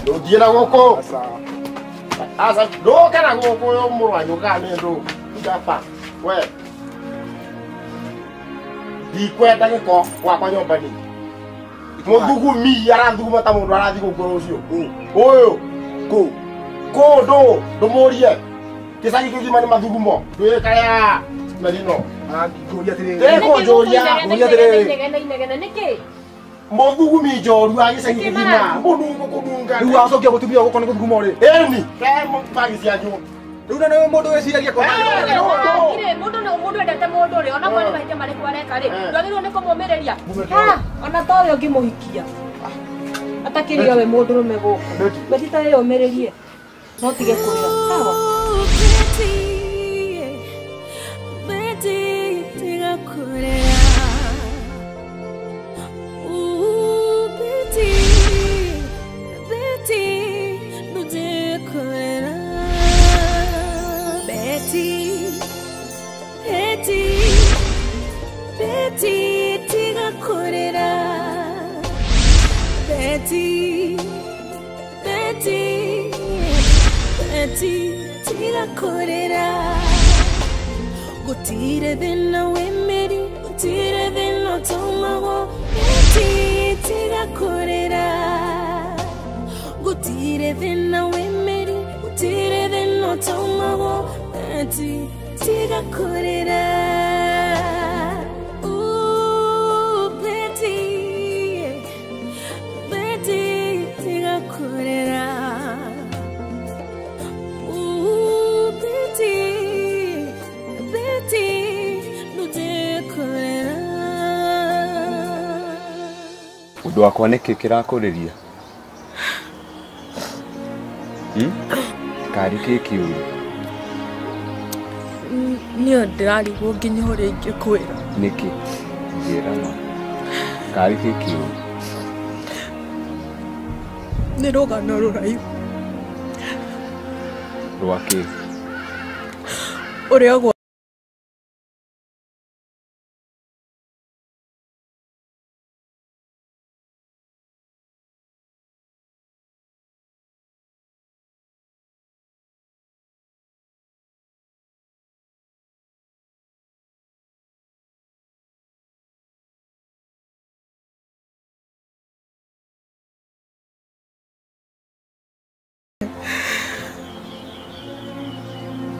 Do dira goko. Asa do kana goko yo murwanyo ka mendo. Ngapa. We. Di kweta ke ko kwa kwa nyomba ni. Mundugu mi yara ndugu mata mundu arathi gukoro ucio. Oyo. Ko do morie. Kisaki kigima ni mathugumo. Ndwe kaya. Marino. Kuria tere. Ko joria. Kuria tere. Niki. Mundugu mi joru agisaki kigima. Mundugu kudunga. Ndu acokia gutumia goko ni guthugumo ri. Eni. Ke magi cia nju. Riu na mundu weciragia ko. Mundu endete mundu ri ona kwani mahite mari kwareka ri. Ndwagirwo ni kumumireria. Ona towe ungimuhikia. Atakiria we mundu rume guku. Betita yo mererie. No tige kurira. Sawa. Beti tiga kurira. Beti nude kurira. Beti tiga kurira. Beti tiga kurira. Gutire vena wemeri, gutire vena tomago. Beti tiga kurira. Gutire vena wemeri, gutire vena tomago. Beti tiga kurira. Beti tiga kurira. Undu wakwa niki kirakuriria? Kari Kikuyu. Niyo ndirarigwo nginya uria ingikwira. Niki? Njira ma. Kari Kikuyu. Ni rugano ruraihu. Rwaki? Uria gwa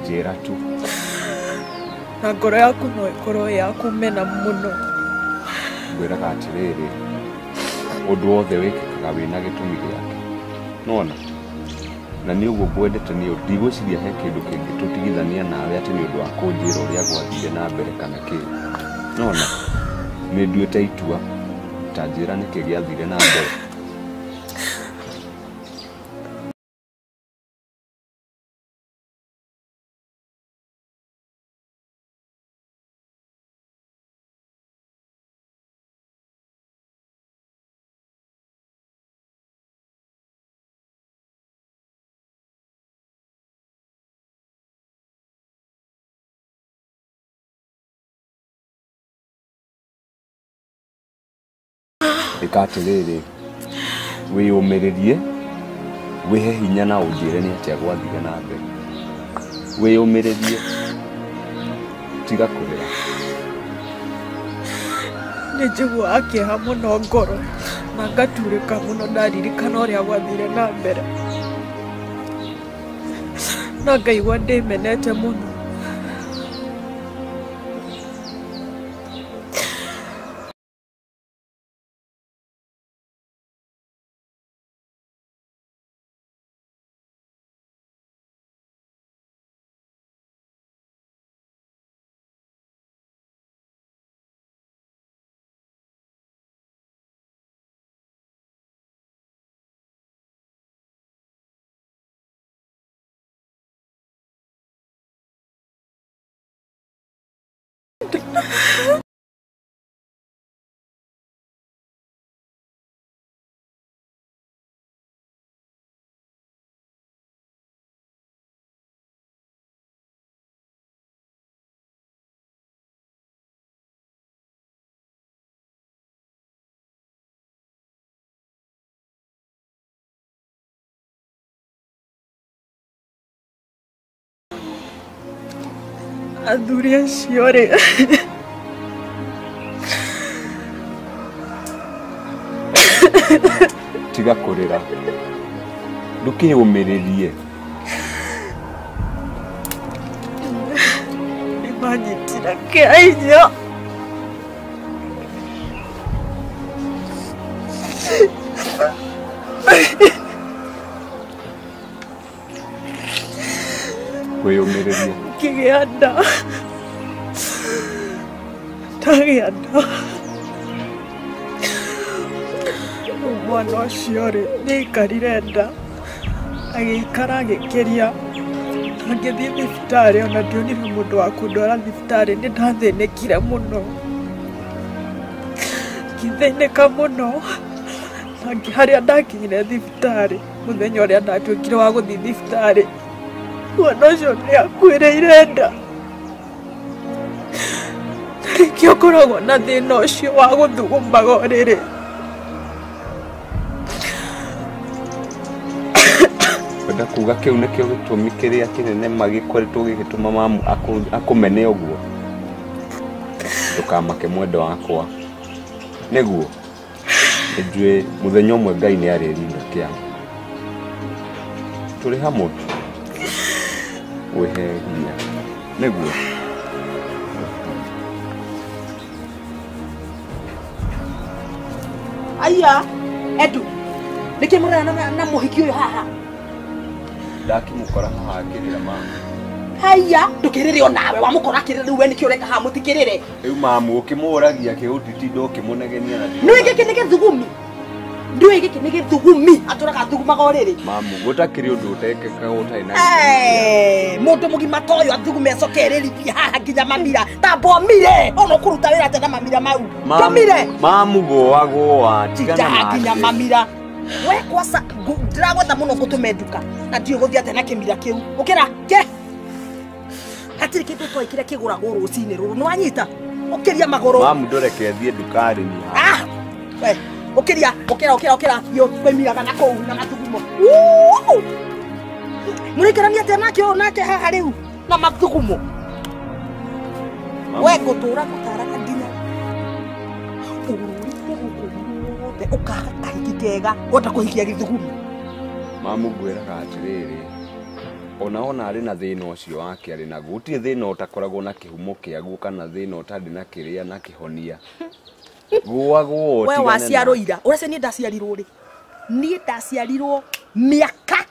njira tu. Na ngoro yaku no ikorwo ya kumena muno. Ngwiraga atiriri, undu wothe wikikaga wina gitumi giake. Nona na ni uguo ngwendete ni ndigwiciria he kindu kingi tutigithania nawe ati ni undu wa kunjira uria gwathire na mbere kana ki. Nona ni nduite itua tanjira niki giathire na mbere. Ikatiriri wiyumiririe wihe hinya na unjire ni atia gwathire na mbere. Wiyumiririe tiga kurira. Ni njigua akieha muno ngoro na ngaturika muno ndaririkana uria gwathire na mbere. Na ngaigua ndimenete muno. athuri acio rĩ tiga kurira ndukiyumiririe nimanyitira kĩainyo kwiyumiriria kĩgĩa nda ndagĩa nda mwana ũcio rĩ nĩaikarire nda agĩikara agĩkĩria ngĩthiĩ thibitarĩ ona ndionire mũndũ wa kũndwara thibitarĩ nĩndathĩnĩkire mũno ngĩthĩnĩka mũno na harĩa ndakinyire thibitarĩ mũthenya ũrĩa ndatuĩkire wa gũthiĩ thibitarĩ mwana ũcio nĩakuĩrĩire nda rĩngĩ ũkoragwo na thĩna ũcio wa gũthugumaga ũrĩrĩ wenda kuga kiu nikio gitumi kiria kinene magikoretwo gigituma mamu akumene uguo ndukamake mwendo wakwa niguo ijwe muthenya umwe Ngai ni aririnda kiama turi hamwe weheria niguo aya edu nikimurana na muhiki uyu haha ndakimukora haha akirira mamu haya ndukirire onawe wamukora akirira we nikio reka ha mutikirire riu mamu ukimuragia kiutiti ndokimunegenia na ndu giki ni githugumi ndu giki ni githugumi aturaga thugumaga oriri mamu gutakiri undu utekeka utai na mundu mugima toyo athugume acokererithia haha nginya mamira tambomire ono kuruta wira tena mamira mau tomire mamu goa tigana na nginya mamira we kwasa ndagweta muno gutume nduka na ndio guthia tena kimira kiu ukira ke hatiri kindu twaikire kiguragwo rucini ruru nwanyita ukiria magoro mamu ndoreke thie ndukari ni we ukiria ukira yo kwemiraga na kou na mathugumo murikarania tena kio nake haha riu na mathugumo we gutura gutaraga nginya ururite ukahikikega ota kuhikia githugumi mamu ngwiraga atiriri ona ari na thina ucio wake ari na guti thina utakoragwo na kihumo kiaguo kana thina utandi na kiria na kihonia guaguo we waciaroira urase ni ndaciarirwo ri ni ndaciarirwo miaka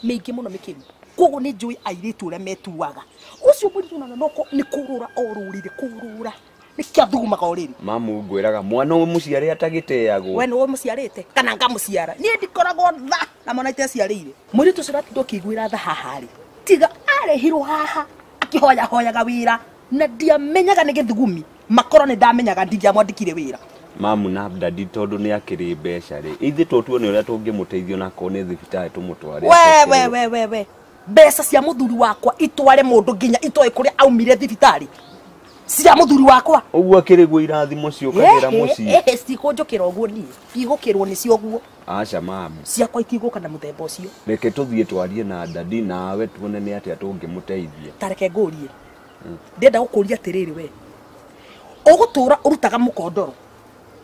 mingi muno mikiru kogo ni njui airitu ure metuaga ucio mũritũ na noko ni kurura orurire kurura ni kiathugumaga oriri mamu ngwiraga mwana umuciari atagiteagwo we no muciarite kana ngamuciara ni ndikoragwo tha na mwana itaciarire mũritũ ũcio ratindo kĩiguĩra tha hahari tiga arehirwo haha akihoya hoyaga wira na ndiamenyaga ni githugumi makoro ni ndamenyaga ndingiamwandikire wira mamu na dadi tondu ni akiri mbeca ri ithi tutuone uria tungimuteithio na ko ni thibitari tumutware we mbeca cia muthuri wakwa itware mundu nginya itoe kuria aumire thibitari cia muthuri wakwa uguo akiriguo irathimo cio kagira muci cikunjukira uguo ni igukirwo ni cio guo aca mamu ciakwa itiguka na muthemba ucio reke tuthie twarie na dadi nawe tuone ni atia tungimuteithia tareke ngurie ndenda gukuria tiriri we ugutura urutaga mukondoro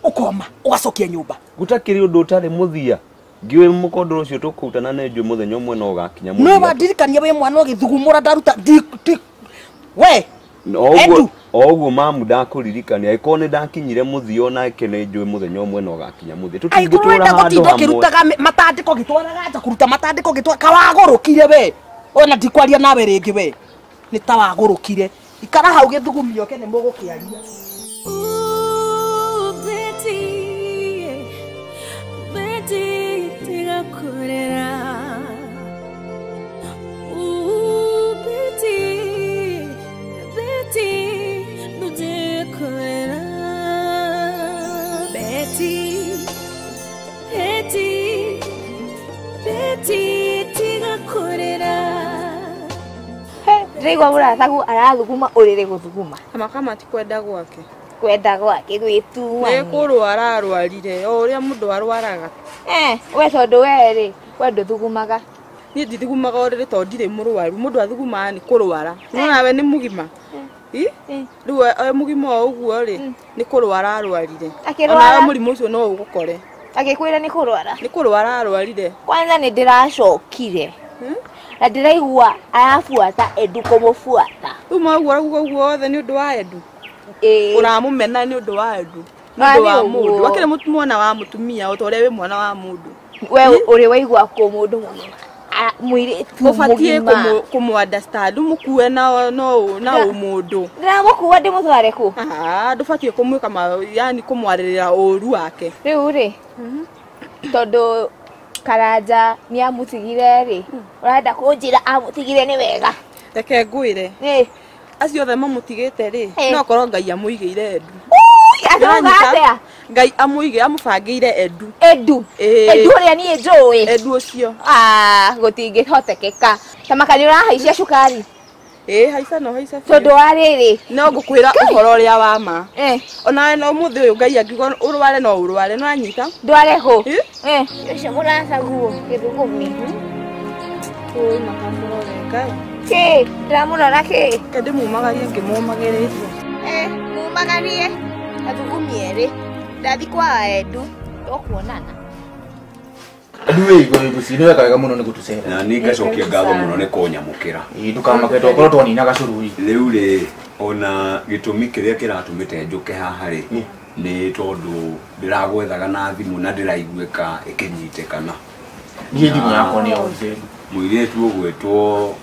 ukoma ugacokia nyumba gutakiri undu utari muthia ngiwe mukondoro ucio tukutana na njwe muthenya umwe no gakinya muthia no wandirikania we mwana ugithugumura ndaruta we oguo mamu ndakuririkania ikone ndakinyire muthia ona kene njwe muthenya umwe no gakinya muthia tutingitura handu hamwe kirutaga matandiko gitwaraga nja kuruta matandiko gitwara kawagurukire we ona ndikwaria nawe ringi we ni tawagurukire ikara hau githugumio kene mugukiaria Rigwa murathagu arathuguma urire guthuguma amakama ti kwenda gwake gwitua ni kurwara arwarire o uria mundu arwaraga we tondu weri we nduthugumaga ni ndithugumaga urire to ndire murwaru mundu athugumaga ni kurwara no nawe ni mugima Riu mugimo uguo ri ni kurwara arwarire. Akirwara murimu ucio no ugukore. Agikwira ni kurwara. Ni kurwara arwarire. Kwanza ni ndiracokire. Na ndiraigua arafuata Edu kumufuata. Umagura guothe ni undu wa Edu. Uramumena ni undu wa Edu. Ndu wa mundu. Akire mwana wa mutumia utore we mwana wa mundu. We uri waigua ko mundu muno. Mwire tu ufatie kumu understand umukuwe na mundu. Ndiramukuwa ndimutware ku. Ndufatie kumwika yani kumwarira oru wake. Riu ri. Tondu Karanja ni amutigire ri. Urenda kunjira amutigire ni wega. Reke ngwire. Acio othe mamutigite ri. No korwo Ngai amuigire Edu. Athogate. Ngai amuige amubangire Edu. Edu ria ni njui. Edu ucio. Gutingihotekeka. Tamakani urahaicia cukari. Haica no haica. Tondu wa riri. No ngukwira uhoro ria wa ma. Ona no muthi uyu Ngai angigo urware no urware no anyita. Ndware hu. Ucio muracaguo githungumi. Makamuroreka. Ke, ndamurora ke. Kende mumagarie ngimumagirite. Mumagarie. Athungumi ri. Ndathi kwa Edu. Tukuonana. Edu igo siniwe kaga muno ni gutucera. Na ni ngacokia ngatho muno ni kunyamukira. Ndukamakete okoro twanina gacurui. Riu ri ona gitumi kiria kiratumite njuke haha ri ni tondu ndiragwethaga na thimu na ndiraiguika ikinyitikana. Ni thimu yakwa ni onze. Muiretu ugwetwo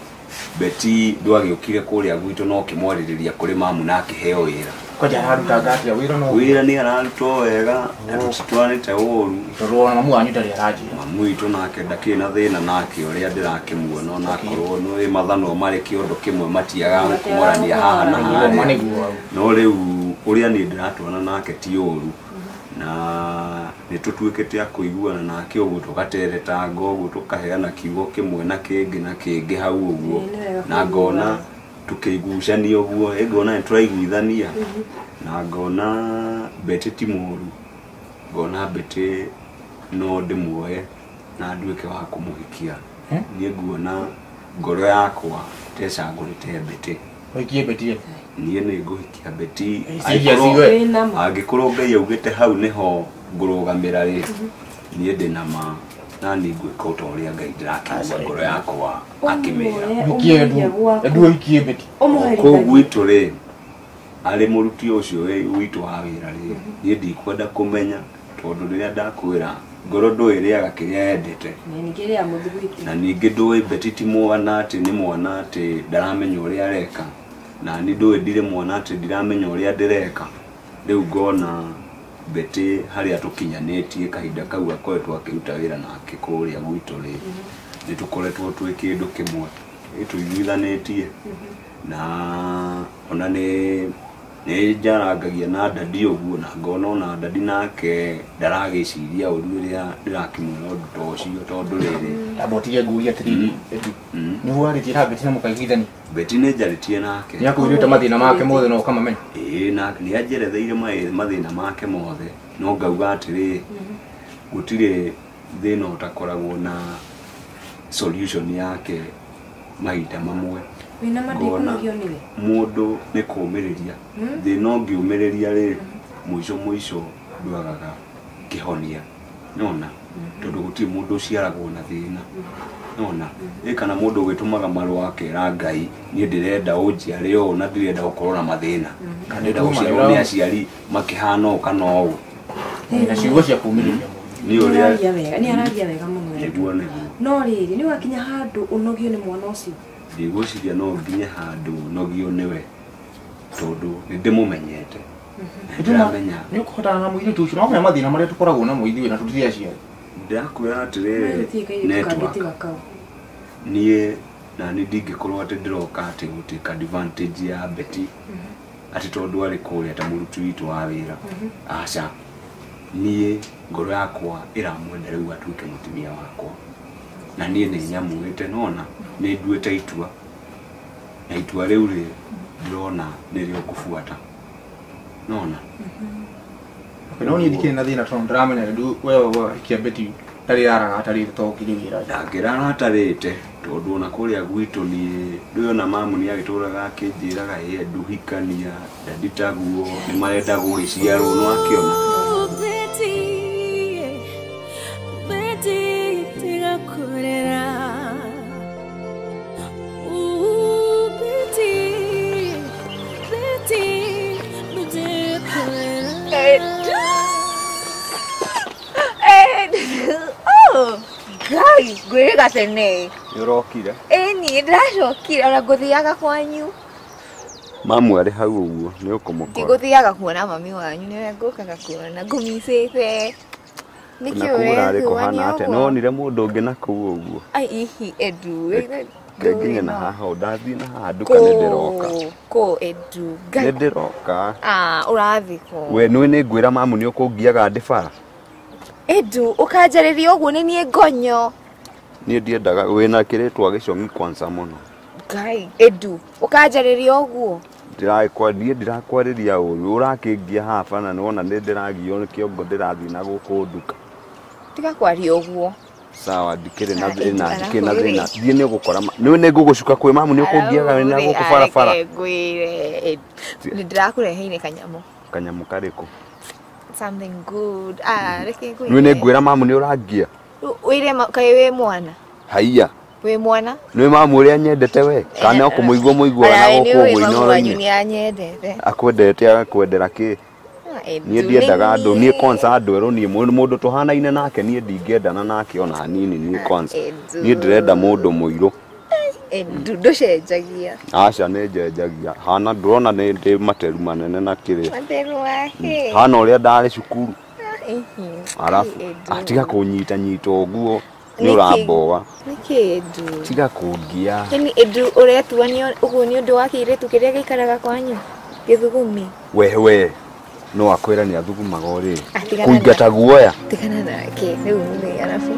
Beti ndwagiukire kuria gwitu no kimwaririria kuri mamu na kiheo wira. Koja haruta gatia wira no. Wira ni araruto wega tutwanite uru. Torona mamu anyu tari araji. Mamu itu nake ndakina thina nake uria ndirakimuona na korwo no mathano mari kiondo kimwe matiaga kumorania haha na haha. No riu uria ni ndiratwana nake ti uru. Na nitutuikete akuiguana nake ugu tugatereta ngogu tukaheana kiugo kimwe na kingi hau uguo na ngona tukigucania uguo ngona nituraiguithania na ngona Beti ti muru ngona Beti no ndimuoe na nduike wa kumuhikia ni nguona ngoro yakwa tecangurite Beti oikie Beti niye ni nguhikia Beti agikorwo Ngai augite hau niho ngurugamira ri niye ndina ma na ni ngwika utoria Ngai ndirakigwa ngoro yakwa akimira oikie Edu oikie Beti ko gwitu ri ari muruti ucio witu wa wira ri niye ndikwenda kumenya tondu riria ndakwira ngoro ndwiriaga kiria yendete na ningi ndui Beti ti mwana ati ni mwana ati ndaramenya uria areka na ni ndui ndire mwana ati ndiramenya uria ndireka riu ngona Beti haria tukinyanetie kahinda kau akoretwo akiruta wira nake kuria gwitu ri ni tukoretwo twi kindu kimwe tuiguithanetie na ona ni jarangagia na ndadi uguo na ngona ona ndadi nake ndaragiciria uru ria ndirakimwira undu ta ucio tondu riri abotige nguria tiri Edu ni wari tira Beti na mukaiguithani. Beti ni njaritie nake ni akwirite mathina make mothe no kamamenya na ni ajeretheire mathina make mothe no ngauga atiri gutire thina utakoragwo na solution yake maita mamwe. Wina madikugio niwe mundu ni kumiriria thina ngiumiriria ri mwisho ndwagaga kihonia nona tondu guti mundu ciaragwo na thina nona kana mundu gwitumaga marwa kera Ngai ni ndirenda unjiare o na ndirenda gukorwo na mathina kana ndirenda guciarwo ni aciari makihana kana o na ciugo cia kumiriria ni aragia wega muno niguo no riri ni wakinya handu unogio ni mwana ucio ndigwiciria no nginye handu nogio niwe tondu nindimumenyete ndiramenya ni ukuhotana na muiri tu ucio no mathina maria tukoragwo na muiri na tutiri aciari ndakwira atiriri network nie na ni ndingikorwo ati ndiroka ati gutika advantage ya Beti ati tondu ari kuria ta muruti witu wa wira aca nie ngoro yakwa iramwenda riu atuike mutumia wakwa na nie ni nyamuite nona ni nduite itua na itua riu ri ndrona nirio kufuata nona no ni ndikire na thina tondu ndramenya Edu wewe ikia Beti tari ara tari to kirigira ndangĩrara atarĩte tondũ ona kũrĩa gwitũ niĩ ndĩona mamu nĩ agĩtũraga akĩnjĩraga ndu hikania ndanditaguo nĩ marenda gũgĩciarwo no akĩona Guys, gue gatene. nĩũrokire Niĩ ndĩracokire ona ngũthiaga kwanyu. mamu arĩ hau ũguo nĩ ũkũmũkora Ndigũthiaga kuona mami wanyu nĩwe ngũkaga kuona ngũmicĩte. Nĩkĩ ũrarĩ kũhana atĩa nonire mũndũ ũngĩ na kũu ũguo Ai ihi Edu. nginya na haha ndathiĩ na haha nduka nĩ ndĩroka Ko Edu. nĩ ndĩroka Ũrathiĩ kũ? we nĩ ngwĩra mamu nĩ ũkũngiaga ndĩbara Edu, ũkanjarĩria ũguo nĩ niĩ ngonyo. niĩ ndiendaga wĩna kĩrĩtwa gĩcong'i kwanza mũno Ngai, Edu, ũkanjarĩria ũguo. niĩ ndirakwarĩria ũru ũrakĩngia haha na nĩwona nĩ ndĩragio nĩ kĩongo ndĩrathiĩ na gũkũ nduka Tiga kwaria ũguo. sawa ndikĩrĩ na thĩna thiĩ nĩ ũgũkora nĩ ngũgũcuka kwĩ mamu nĩ ũkũngiaga na gũkũ barabara ngwĩre nĩ ndĩrakũreheire kanyamũ karĩkũ something good reke ngwĩre nĩ ngwĩra mamu nĩ ũrangia wĩre kaĩ wĩ mwana haiya wĩ mwana nĩ mamu ũrĩa nyendete we kana ũkũmũigua na gũkũ ũguo-inĩ nĩ anyendete akwendete agakwendera kĩ niĩ ndiendaga andũ niĩ konsa andũ erũ niĩ mũndũ tũhanaine nake niĩ ndingĩendana nake ona hanini niĩ konsa niĩ ndĩrenda mũndũ mũirũ ndũcenjagia aca nĩ njenjagia hana ndũrona nĩ ndĩ materu manene na kĩrĩa materu wake hana ũrĩa ndarĩ cukuru arabu atiga kũnyita ũguo nĩ ũramboa nĩkĩ Edu tiga kũngia yani Edu ũretua ũguo nĩ ũndũ wa kĩirĩtu kĩrĩa gĩikaraga kwanyu gĩthugumi we no akwĩra nĩ athugumaga ũrĩ kũingata guoya tigana nake rĩu nĩ arabu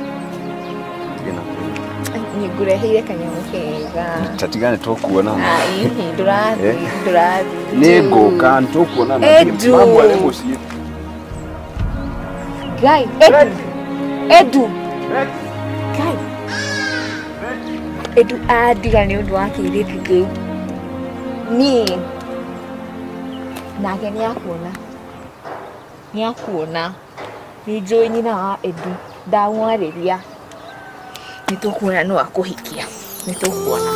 nĩ ngũreheire kanyamũ kega tatigane tũkuonana ndũrathiĩ nĩ ngũka tũkuonana mamu arĩ mũciĩ Ngai Edu Ngai Edu andiga nĩ ũndũ wa kĩirĩtu kĩu niĩ nake nĩakuona nĩ njũĩ nyina wa Edu ndamwarĩria nĩ tũkuona no akũhikia nĩ tũkuona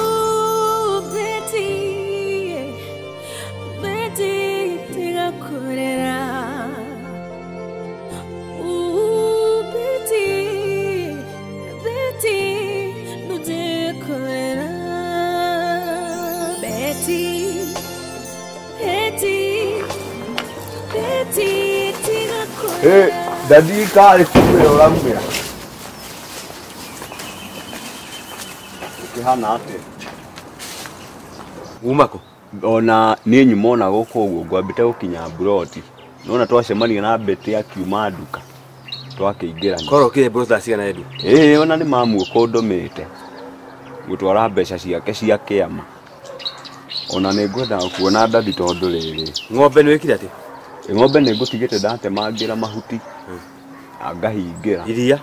Dadi kali kumbe uramwira kihana ate umako ona nĩ nyumona gũkũ ũguo ngwambĩte gũkinya mburoti nona twacemania na mbete akiuma nduka twakĩingĩrania koro kile brother cigana Edu ona nĩ mamu ũkũndũmĩte gũtwara mbeca ciake cia kĩama ona nĩ ngwenda kuona dadi tondũ rĩrĩ ng'ombe nĩ wĩkire atĩ ng'ombe nĩ ngũtigĩte ndatemangĩra mahuti angahingĩra iria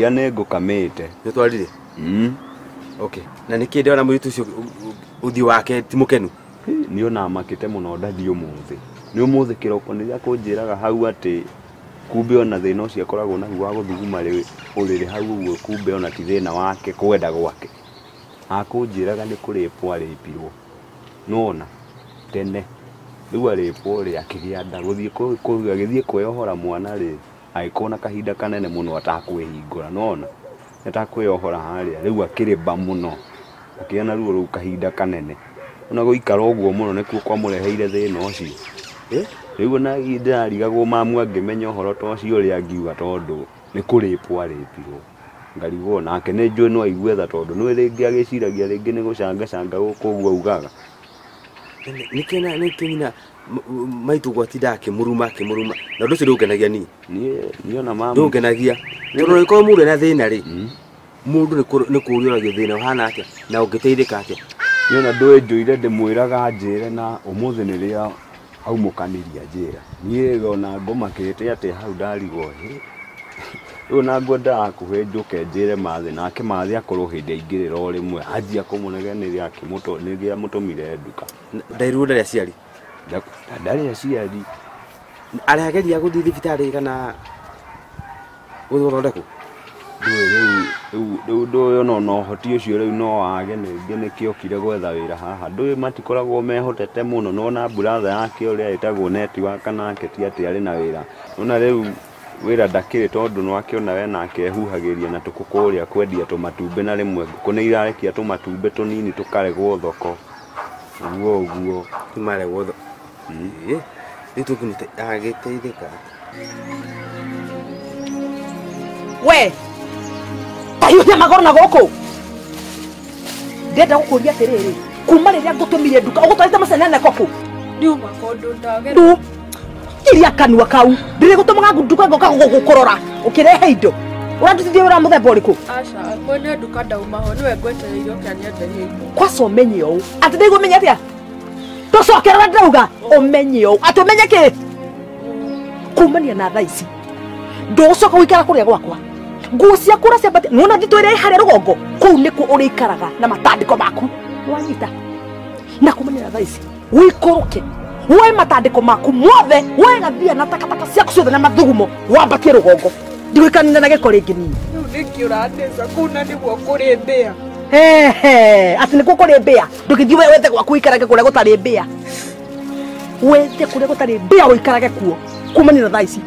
nĩ ngũkamĩte nĩ twarire okay na nĩ kĩndĩ ona mũritu ũcio ũthiũ wake ti mũkenu nĩ ona makĩte mũno ndathi ũmũthĩ nĩ ũmũthĩ kĩroko nĩ akũnjĩraga hau atĩ kumbe ona thĩna ũcio akoragwo naguo wa gũthuguma ũrĩrĩ hau ũguo kumbe ona ti thĩna wake kwenda gwake akũnjĩraga nĩ kũrĩpwo arĩpirwo nona tene rĩu arĩpwo rĩ akĩgĩa nda gũthiĩ kwĩyohora mwana rĩ agĩkorwo na kahinda kanene mũno atakwĩhingũra nona atakwĩyohora harĩa rĩu akĩrĩmba mũno akĩgĩa na ruo rũu kahinda kanene ona gũikara ũguo mũno nĩkuo kwamũreheire thĩna ũcio rĩu ona ndĩrarigagwo mamu angĩmenya ũhoro ta ũcio ũrĩa angiuga tondũ nĩ kũrĩpwo arĩpirwo ngarigwo nake nĩ njũĩ no aigue tha tondũ nĩ rĩngĩ agĩciragia rĩngĩ nĩ gũcangacanga gũkũ ũguo augaga nĩ kĩnyina maitu gwatinda akĩmuruma na ũndũ ũcio ndũngenagia niĩ ona mamu ndũngenagia tondũ nĩkorwo mũndũ ena thĩna rĩ mũndũ nĩ kũũria ũragio thĩna ũhana atĩa na ũngĩteithĩka atĩa niĩ ona ndũĩnjũire ndĩmwĩraga njĩre na ũmũthĩ nĩrĩa aumũkanĩria njĩra niĩ ona ngomakĩte atĩ hau ndarigwo Rĩu na ngwenda akuhe njuke njĩre Mathi nake Mathi akorwo hĩndĩ aingĩrĩra o rĩmwe anjia kũmũnegenĩria nĩgĩa mũtũmire nduka. Ndairu ndarĩ aciari. Ndarĩ aciari. Arageria gũthiĩ thibitarĩ kana gũthondekwo. Rĩu ndũĩ no ũhoti ũcio rĩu no wage ningĩ nĩkĩokire gwetha wĩra haha. Ndũĩ matikoragwo mehotete mũno no na brother yake ũrĩa etagwo network nake ti atĩ arĩ na wĩra. Ona rĩu wĩra ndakĩrĩ tondũ nĩwakĩona we nake ehuhagĩria na tũkũkũ ũrĩa kwendia tũmatumbĩ na rĩmwe ngũkũ nĩirarekia tũmatumbĩ tũnini tũkaregwo thoko. Ũguo Maregwo thoko. Nĩ tũkĩmũte agĩteithĩka. We Tayuhia magoro na goko. Ndenda gũkũria atĩrĩrĩ. Kuma rĩrĩa ngũtũmire nduka ũgũtwarĩte macenene koko. Ndiuma kondo ndagera. Ndu. Iria kanua kau. Ndĩrĩ gũtũmaga nduka ngoka gũkũrora. Ũkĩrehe indo. Ũratutithia wĩra mũthemba ũrĩkũ? Aca, mwene nduka ndauma ho niwe ngwetereire ũkĩanyenderia indo. Kwaca ũmenye ũũ. Atĩ ndĩgũmenya atĩa? Tũcokera ndauga ũmenye ũũ. Atĩ ũmenye kĩ? Kumania na thaa ici. Ndũgũcoka gũikara kũrĩa gwakwa. Nguo ciaku ũraciambate nona thitũ ĩrĩa harĩa rũgongo kũu nĩkuo ũrĩikaraga na matandĩko maku wanyita na kumania na thaa ici wĩikũrũke woe matandĩko maku mothe woe gathia na takataka ciaku ciothe na mathugumo wambatie rũgongo ndigũikanine na gĩko rĩngĩ nini rĩu nĩkĩ ũrandeca kũu na nĩguo kũrĩ mbĩa atĩ nĩkuo kũrĩ mbĩa ndũgĩthiĩ wethe gwaku ũikarage kũrĩa gũtarĩ mbĩa wethe kũrĩa gũtarĩ mbĩa ũikarage kuo kumania na thaa ici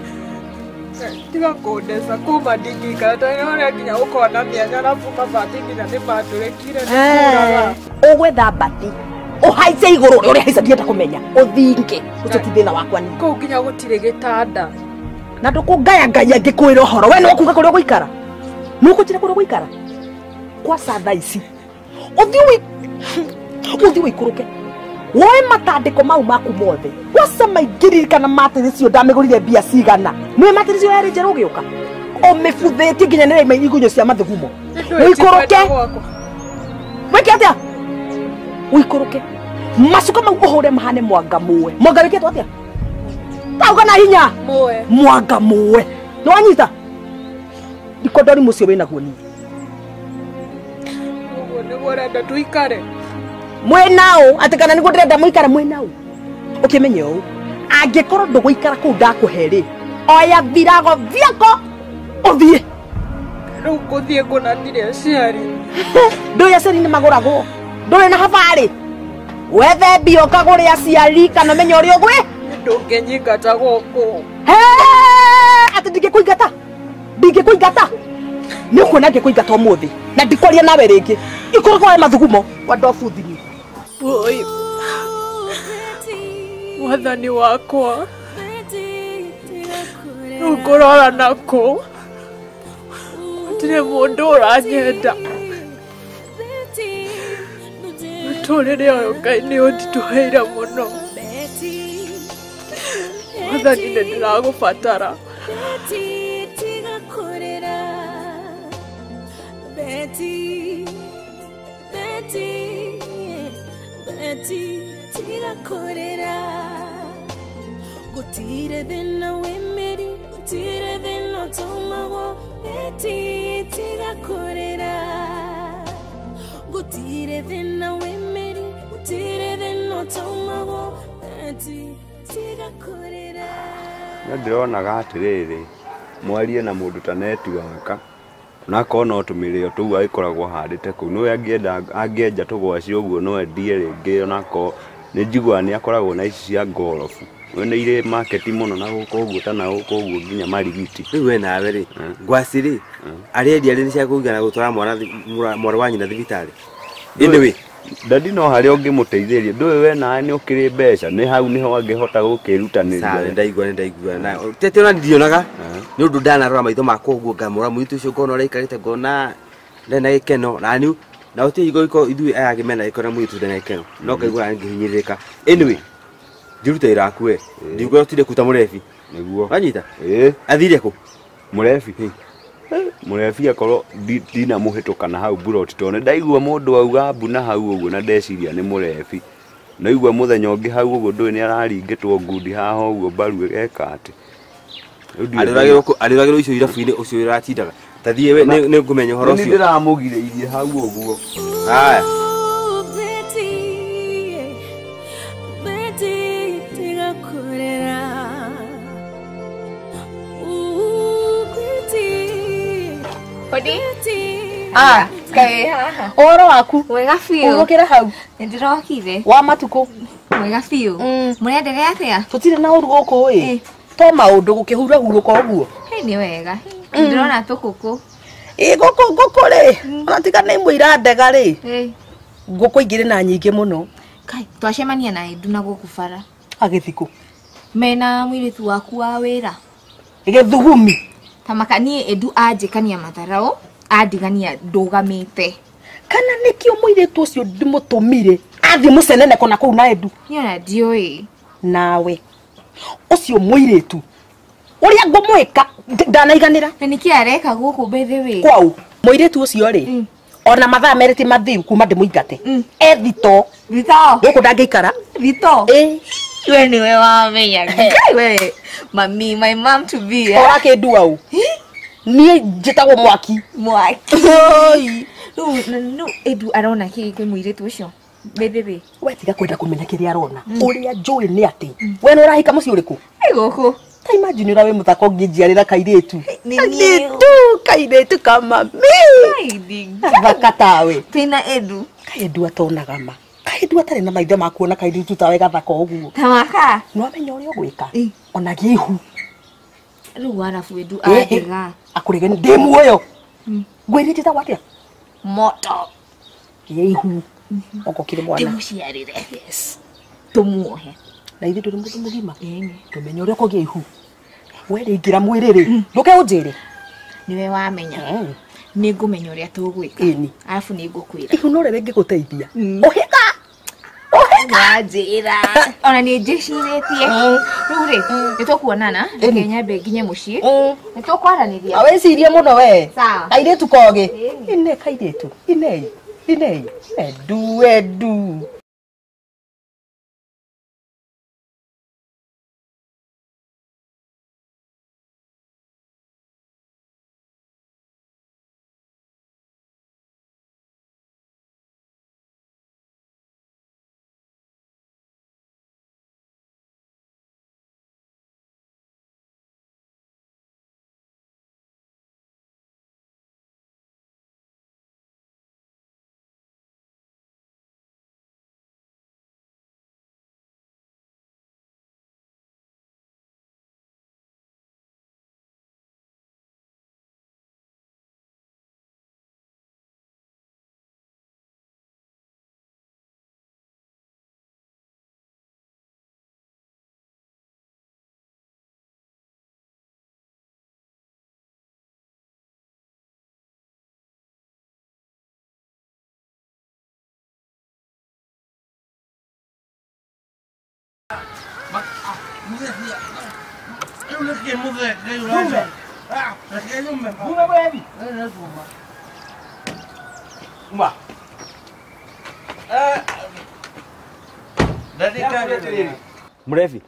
tiga kũndeca kuma ndingĩikara tondũ nĩũrĩa nginya gũkorwo na mĩanya arabu mabati nginya nĩmatũrĩkire nĩkũraga ũgwetha mbati ũhaice igũrũ ũrĩa haica ndienda kũmenya ũthinge ũcio ti thĩna wakwa ni kũu nginya gũtirĩ gĩtanda na ndũkũngayangaya ngĩkwĩra ũhoro we nĩwakuga kũrĩa ũgũikara nĩũkũnjĩra kũrĩa ũgũikara kwaca thaa ici ũthiĩ wĩikũrũke woe matandĩko mau maku mothe waca maingĩririkana matĩrĩ cio ndamĩgũrire mbia cigana nĩwe matĩrĩ cio yarĩ njerũ ũgĩũka ũmĩbuthĩtie nginya nĩraima igunyũ cia mathugumo wĩikũrũke wĩke atĩa wĩikũrũke macuka mau ũhũre mahane mwanga mũwe mwanga wĩkĩtwo atĩa tauga na hinya mwanga mũwe nĩwanyita ikondori mũcio wĩnaguo niĩ ũguo nĩguo ũrenda tũikare mwenaũ atĩ kana nĩguo ndĩrenda mũikara mwenaũ ũkĩmenye ũũ angĩkorwo ndũgũikara kũu ndakũhe-rĩ oya virago vyako ũthiĩ rĩu ngũthiĩ kũna ndirĩ aciari ndũĩ aciari nĩ magũragwo ndũrĩ na habarĩ wethe mbia ũkagũre aciari kana menye ũrĩa ũgwĩ ndũngĩnyingata gũkũ atĩ ndingĩkũingata nĩũkuona ngĩkũingata ũmũthĩ na ndikwaria nawe rĩngĩ ikũrũka woe mathugumo wa ndobuthini Oi. Mwathani wakwa rĩu ngũrora nakũ gũtirĩ mũndũ ũranyenda mũtũrĩre ũyũ Ngai nĩ ũnditũheire mũno Mwathani nĩ ndĩragũbatara tiga korera gutire thina wemeri gutire thina tomago tiga korera gutire thina wemeri gutire thina tomago tiga korera na ndĩronaga atĩrĩrĩ mwarie na mũndũ ta netiwaka nako no tũmĩrĩo tũu agĩkoragwo handĩte kũu nĩwe angĩenja tũgwaci ũguo no endie rĩngĩ onako nĩ njiguaga nĩ akoragwo na ici cia ngorobu we nĩ irĩ market mũno na gũkũ ũguo kana gũkũ ũguo nginya marigiti rĩu we nawe rĩ ngwaci rĩ arendia rĩ nĩ cia kũigana gũtwara mwana wa nyina thibitarĩ ĩndĩ we ndadi no harĩa ũngĩmũteithĩria ndũĩ we nawe nĩ ũkĩrĩ mbeca nĩ hau nĩho angĩhota gũkĩrutanĩria nĩndaigua na tete ona ndionaga nĩ ũndũ ndanarora maitho makwa ũguo ngamũra mũitũ ũcio ngona ũrĩa aikarĩte ngona ndena gĩkeno naniu na ũtĩ igũiko ithuĩ aya angĩmena gĩkeno mũitũ ndena gĩkeno no kaigua angĩhinyĩrĩrĩka anyway ndiruta wĩra waku we ndigua ũtire kuta mũrebi nĩguo wanyita athire kũ mũrebi mũrebi akorwo ndina mũhĩtũka na hau buroti tondũ ndaigua mũndũ auga mbuna hau ũguo na ndeciria nĩ mũrebi naigua mũthenya ũngĩ hau ũguo ndũĩ nĩ araringĩtwo ngundi haha ũguo mbaru eka atĩ Aliragiro icio irabu-inĩ ucio iratindaga. Tathie we nĩ ngũmenya horo ucio. Nĩ ndĩramũgirĩirie hau ũguo. Haya. Kaĩ haha. Oro waku. Wega biũ. Urukira hau. Nĩndĩrokire. Wa matuko. Mwega biũ. Mũrenderea atĩa? Tutire na uru guku ĩ. To maundu gukihura huruka uguo. Nĩ wega. Ndĩrona tũkũkũ. Guku ri. Ona tiga nĩ muira ndega ri. Guku ingire na nyingi muno. Kai, twacemania na Edu na gũkũ bara. Agithiku. Mena mũirĩtu waku wa wĩra. Githugumi. Tamakanie Edu anjĩkania matharau. Andigania ndũgamĩte. Kana nikio muiritu ucio ndimutumire athi mucenene kona kuu na Edu. Niona ndioi. Nawe ucio muiritu uria ngumwika ndanaiganira. Na niki areka gũkũ bethe we. Kwau muiritu ucio ri ona mathaa meriti mathiu kuma ndimuingate. Ethito. Vito. Gũkũ ndangĩikara. Vito. We niwe wamenya. Kai we. Mami, my mom to be. Ora kindu au. Niĩ njĩtagwo mwaki. Mwaki. No, Edu arona kĩ mũirĩtu ũcio. Bebe. We tiga kwenda kũmenya kĩrĩa arona. Ũrĩa njũĩ nĩ atĩ we nĩ ũrahika mũciĩ ũrĩkũ? Gũkũ. Ta imagine ũrĩa we mũthako ũngĩnjiarĩra kairĩtu. Kairĩtu kama mi. Thaka tawe. Pena Edu. Kairĩtu atonaga ma. Kairĩtu atarĩ na maitho ma kuona kairĩtu tawe gathaka ũguo. Tamaka. No amenya ũrĩa ũgwĩka. Ona gĩhu. Rĩu arabu Edu andega. Akũregeni ndĩ muoyo. Ngwĩrĩte ta watia? Moto. Gĩhu. Okokire mwana. Tũmũciarĩre. Yes. Tũmuohe. Na ithe ndũrĩ mũndũ mũgima. Tũmenye ũrĩa ũkũgĩa ihu. We rĩngĩra mwĩrĩ rĩ. Ndũke ũnjĩre. Niwe wamenya. Nĩ ngũmenya ũrĩa tũgwĩka. Arabu nĩ ngũkwĩra. Ihu no rĩrĩ ngĩgũteithia. Ũhĩka. Wajĩra. Ona nĩ njĩcirĩtie. Rĩu rĩ, nĩtũkuonana. Reke nyambe nginye mũciĩ. Nĩtũkwaranĩria. Awĩcirie mũno we. Sawa. Kairĩtu kogĩ. Ine kairĩtu. Inei. Edu. Mrefi.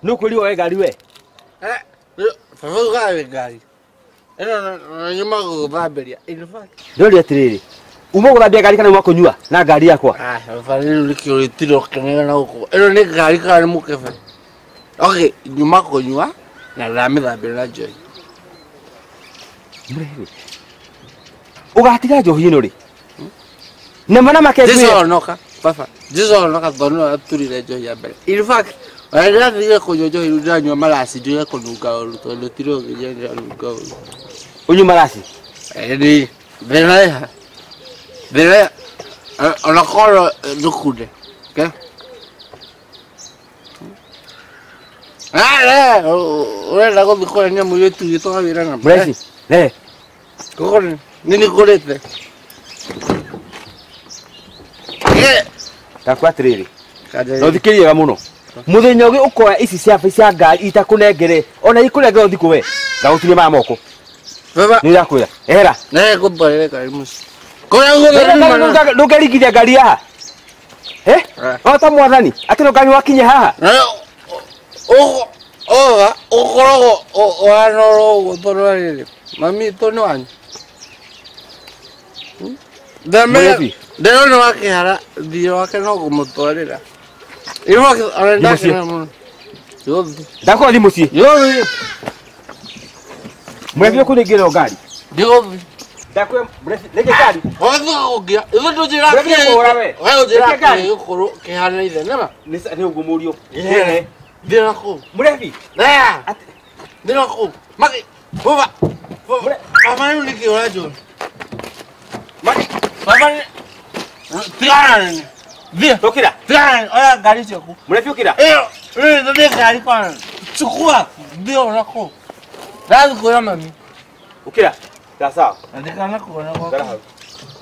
Nukweli wa gari we. Fafu gari. Nyuma gũthamberia. Ndori atiriri. Uma gũthambia gari kana uma kũnyua na gari yakwa. Fafu likio litiro kenega na huko. Nĩ gari kana nĩ mũkebe. Okay, nyuma kũnyua na thambia na joy. Mrefi. Ugatiga njohi ĩno ri. Nemana make Jisonoka. Papa. Jisonoka tono aturire johi ya mbere. In fact, wala ndiye kujojo irudia nywa malasi ndiye kunuka oluto lutiro gije aluka. Unyu malasi. Ni Vele ona koro dukude. Okay? Ora go dikora nya muyo tu to avira na. Mrefi. Kokore nini kolete. Takwa atiriri. No thikiriega muno. Muthenya ũngĩ ũkoya ici cia ngari itakunengere ona ikunengere ũthikũ we. Ngagũturia ma moko. Baba. Nĩ ndakwĩra. Ehera. Na kubarere kari musi. Kora ndũkerigithia ngari haha. Ota mwathani atĩ no ngari wakinye haha. Oga, ukorogo oanoro gotororire. Mami tono wanyu. Dame. Dero no akihara, dio akeno kumutwarira. Iro arenda kana. Ndakwa thi muci. Yo. Mwebio kunigiro ngari. Dio. Ndakwa nege ngari. Oga ogia. Ivo tujira ke. Wewe ujira ke ukoro kihara ile nema. Nisa ni ugumurio. Dira ko. Murevi. Na. Dira ko. Maki. Baba. Mama yule kiorajo. Maki. Baba. Tiran. Dia. Tokira. Tiran. Oya gari chako. Murevi ukira. Ndio gari kwa. Chukua. Ndio nako. Lazima kwa mami. Ukira. Sawa. Andika nako nako. Gara hapo.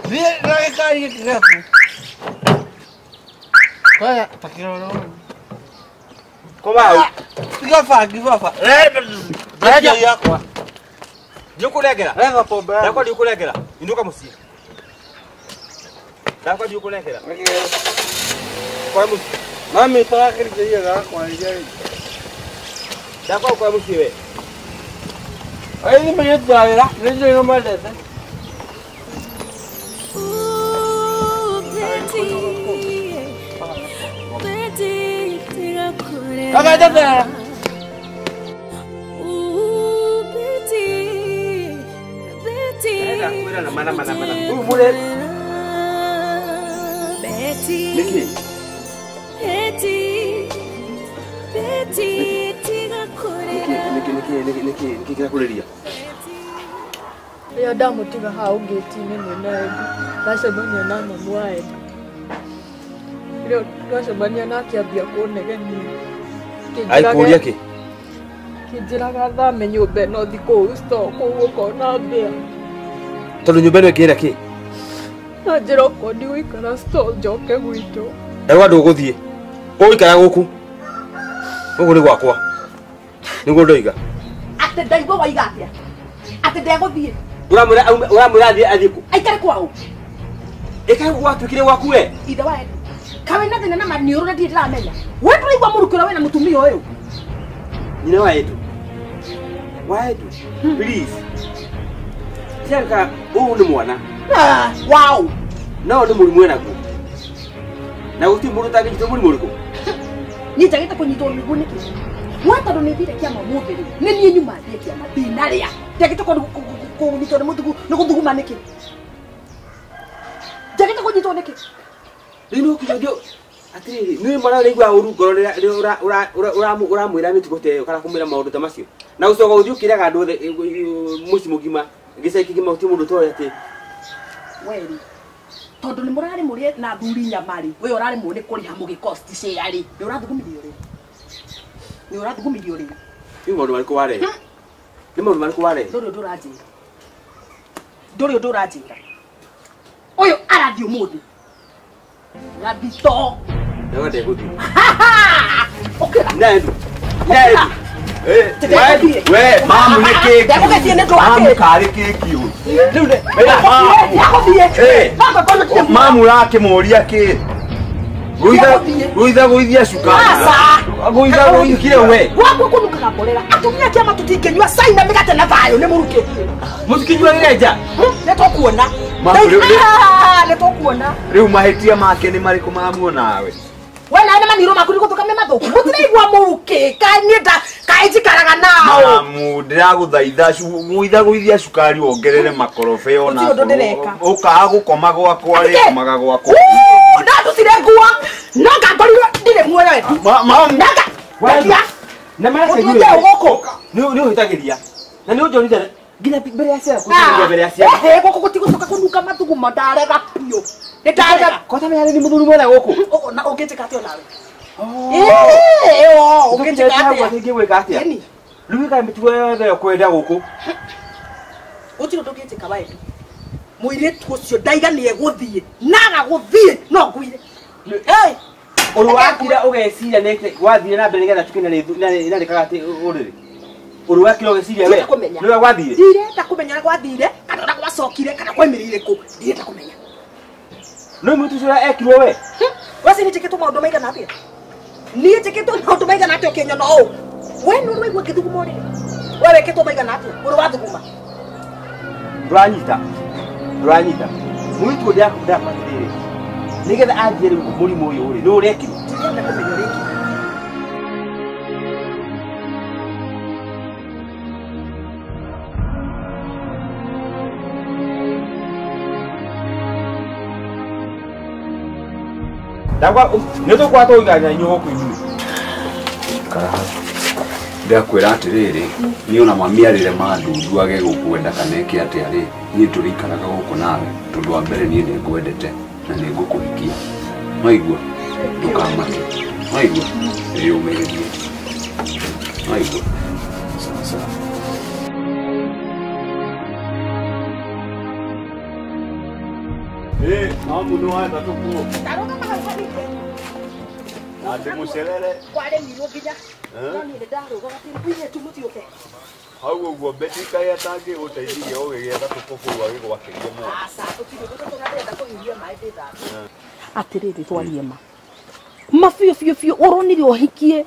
Dia gari gari yako. Oya takiro. Koma. Kifafa. Raja yako. Jukulegera. Rega pombe. Ndakwa jukulegera. Induka muci. Ndakwa jukulegera. Kwa muci. Mami toa kirije kwa nje. Ndakwa kwa muci we. Ai me yetwara. Nje no malete. Aga dada. Mana. Mure. Niki. Niki kirakureria. Ya ndamutiga hau ngĩti-inĩ mwena Edu, ndacemania na mamu wa Edu. Rĩu twacemania nake ambia kũnegenia. Aikũria ki? Kĩnjĩraga thame nyũmba ĩno thi kũu store kũu ũkona mbĩa. Tondũ nyũmba ĩno ĩkĩra ki? Na njĩra ũkorwo ndigũikara store njoke gwitũ. Ewa ndũgũthiĩ. Ũgũikara gũkũ. Gũkũ nĩ gwakwa. Nĩguo ndoiga. Atĩ ndaigua waiga atĩa? Atĩ ndegũthiĩ. Ũramwĩra athiĩ kũ? Aikare kwao. Ĩka gwatuĩkire gwaku we? Ithe wa Edu. Kawe na thĩna na maniũrũ na ndirĩ ndĩramenya. We ndũraigua mũrukĩra we na mũtumia ũyũ. Nyina wa Edu. Wa Edu. Please. Tianga ũũ nĩ mwana. Wow. No nĩ mũrimũ enaguo. Na gũtirĩ mũndũ ũtangĩnyitwo mũrimũ ũrĩkũ? Niĩ njagĩte kũnyitwo mĩguũ nĩkĩ? We tondũ nĩ thire kĩama mũthĩ rĩ, nĩ niĩ nyuma thiĩ kĩama ndinarĩa. Njagĩte kũnyitwo nĩ mũthugu nĩ gũthuguma nĩkĩ? Njagĩte kũnyitwo nĩkĩ? Rĩu nĩ ũkinyio atĩrĩrĩ, nĩ mwana ũraigua ũru ngoro rĩrĩa ũramwĩra mĩtugo ta ĩyo kana kũmwĩra maũndũ ta macio. Na gũcoka gũthiĩ ũkĩraga andũ othe mũciĩ mũgima gĩcagi kĩgima gũtirĩ mũndũ ũtoĩ atĩ. Weri, tondũ nĩ mũrarĩ mũrĩe na thuri nyamarĩ, we ũrarĩ mũne kũrĩha mũgĩkosti share-rĩ, nĩ ũrathugumirio rĩ? Nĩ ũrathugumirio rĩ? Nĩ maũndũ marĩkũ warehe? Nĩ maũndũ marĩkũ warehe? Ndũrĩ ũndũ ũranjĩra. Ndũrĩ ũndũ ũranjĩra. Ũyũ arathiĩ ũmũthĩ. Rathito. Nĩwe ndegũthiĩ. Ũkĩra. Nĩendu. We mamu nĩ kĩki. Ndegũgĩthiĩ nĩ ndũ wake. Mamu karĩ kĩki ũyũ. Rĩu nĩ. Ndegũthiĩ. Mamu rakĩmũria kĩ? Gũitha cukari. Gũitha gũithire we. Gwaku kũnukaga mborera. Atumia kĩama tũtingĩnyua cai na mĩgate na thayũ nĩ mũrukĩtie. Mũtikinyuagĩre nja. Nĩ tũkuona. Nĩ tũkuona. Rĩu mahĩtia make nĩ marĩkũ mamu nawe? We nawe nĩ maniũrũ maku nĩ gũthũka me mathũku. Mũtiraigua mũrukĩ. Kaĩ njikaraga nao. Mamu ndĩragũthaitha gũithia cukari wongerere makorobe ona. Ũkaga gũkoma gwakwa rĩ komaga gwakwa. Ndatutire nguo. No ngakorirwo ndirĩ muoyo wetu. Mamu. Na maracagire gũkũ. Nĩ ũhĩtagĩria. Na nĩ ũnjonire nginya mbere ya ciana kũnjia mbere ya ciana. Gũkũ gũtigũcoka kũnuka mathugumo ndarega biũ. Nĩ ndarega. Kota mĩarĩ nĩ mũthuri mwena gũkũ. Na ũngĩnjĩka atĩa nawe? Ũngĩnjĩka atĩa? Ũngĩnjĩka atĩa? Rĩu wĩkaga mĩtugo yothe ũkwenda gũkũ. Gũtirĩ ũndũ ũngĩnjĩka wa Edu. Mũirĩtu ũcio ndaiga nĩ egũthiĩ. Naga gũthiĩ no nguire. Ũrũ wakira ũgeciria nĩ wathire na mbere nĩgetha tukina na rĩkaga atĩ ũrĩrĩ. Ũrũ wakira ũgeciria we. Nĩwe gwathire. Ndirenda kũmenya gwathire kana gwacokire kana kwaimĩrĩire kũ. Ndirenda kũmenya. No mũtu ũcio ekirwo we. Wasi nĩ njĩkĩtwo maũndũ maigana atĩa? Niĩ njĩkĩtwo maũndũ maigana atĩa ũkĩnyona ũũ? we no we githuguma ri wewe ketwa maigana atia uri wathuguma Nduranyita mwitu ndia patire nigetha anjire murimu uyu uri no ureki tigenda kumenya riki Dagwa neto kwa to iganya nyoho kwinyu ndakwira atiriri ni ona mami arire mandundu age gukwenda kaneke ati ari ni turikanaga guku nawe tondu wa mbere ni ngwendete na ni ngukuhikia maigua tukamate maigua yumererie maigua sasa mamu no hata tukuo taroka mahali ate muserere kware miro ginya nani le ndaroga gatirikuye tumutioke hau uguo betika ya tangi uteithie ugigetha tukuku wa gigo wakirie mo asa utiro tutarenda kuhiria mai nditha atiriri twarie ma fio uronire ohikie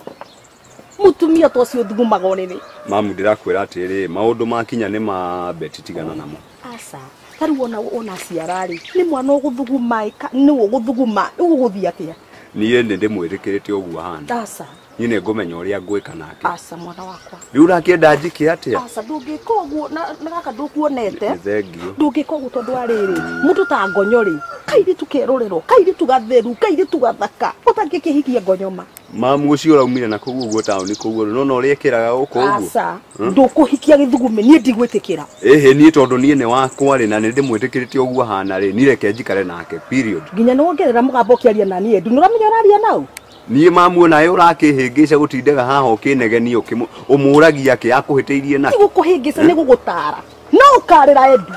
mutumia tocio thugumaga onene mamu ndirakwira atiri maundu makinya ni ma betitigana namo asa tari ona ciarari ni mwana uguthuguma ni uguthuguma uguthia kia niye ndi mwirikirite uguo hana asa nyine ngumenya uria ngwika nake asa mwana wakwa riu rakienda njike atia asa ndungika uguo na gaka ndukuonete thengio ndungika uguo tondu ariri mundu ta ngonyori kairi tukerorero kairi tugatheru kairi tugathaka utangikihikia ngonyoma mamu ucio uraumire na kuguo uguo tauni kuguo no uria ekiraga uko uguo asa ndukuhikia githugume nie ndigwitikira nie tondu nie ne wakwa ri na ndi mwitikirite uguo hana ri nireke njikare nake period nginya no ngerera mugambo kiaria na nie ndu nuramenya araria nau nie mamu nayo urakihingica gutindaga haha ukinegenia umuragia ki akuhiteirie na gukuhingica ni gugutara no ukarira edu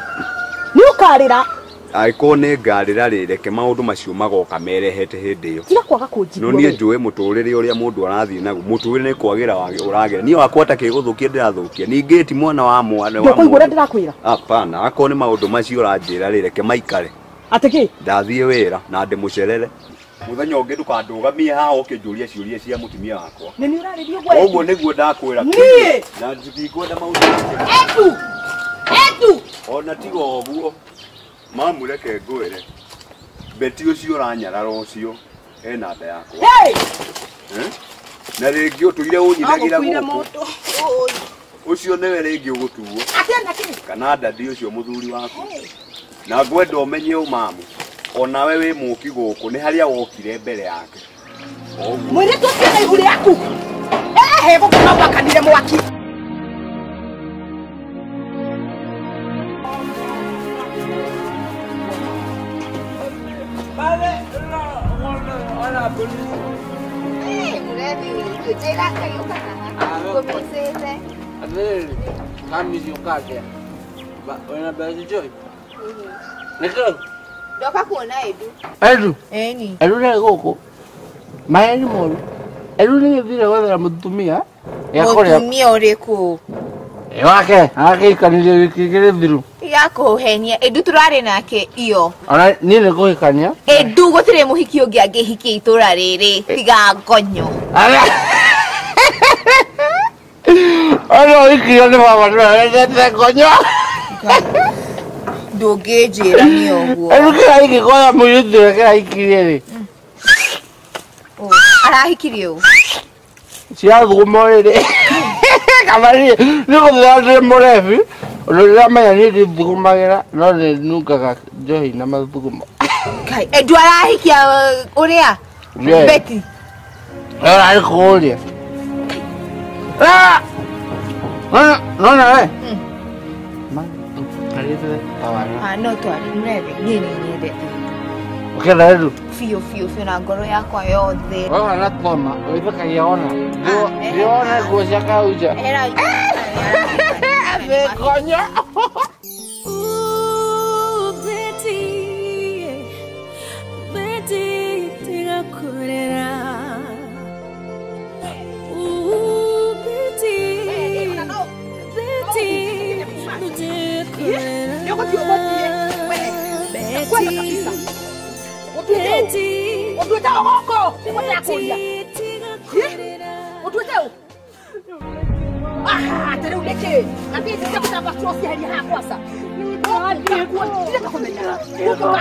ni ukarira aiko ne ngarira rireke maundu macio magoka merehete hindi iyo tiga kwaga kunjigua no nie njuwe muturire uria mundu arathii naguo muturire ni kwagira uragira nie wakwa ta kiguthukia ndirathukia ningi ti mwana wa mwana wa kuigura ndirakwira hapana ako ni maundu macio uranjira rireke maikare atiki ndathie wira na ndi mucerere muthenya ungi ndukandugamie haha ukinjuria ciuria cia mutumia wakwa ni uraririo gwe uguo niguo ndakwira nie na ndikwenda maundu edu ona tigo oguo mamu reke ngwire beti ucio uranyarara ucio ena nda yakwa hey na ringi utuire unyinagira guku ucio niwe ringi ugutuo atenda kini kana ndadi ucio muthuri waku na ngwenda umenye mamu ona we wi muki guku ni haria wokire mbere yake mwire tu tia iguri yaku he gukuma wakanire mwaki Ndoka kuona Edu. Edu. Eni. Edu ni goko. Maeni moru. Edu ni thire wethera mutumia. Mutumia uriku. Wake ikanire wikigire thiru. Yakuhenia. Edu turari nake iyo. Ona ni ne kuhikania. Edu gutire muhiki ungi angihikia itura riri. Tiga ngonyo. Ono ikio ni baba ndete ngonyo. Ndungijira ni oguo. Edu kira ikikoya muyithire kira ikirie ri. Arahikirie u. Cia thugumo riri. Kamari ni guthira murefi. Rĩrĩa maya nĩ thugumagĩra no nĩ nungaga njohi na mathugumo. Kai, Edu arahikia uria? Beti. Ararĩ kũũria. No nawe? No twari mreve, nini nyendete. Ũkenda Edu? Fiu na ngoro yakwa yothe. Wewe na toma, ũithakagia ona. Ndiona nguo cia kauja. Vergonha! Betty, tiga kurera. Betty, Aha, tena uleke. Ngati sasa kwa trosi hali hapo sasa.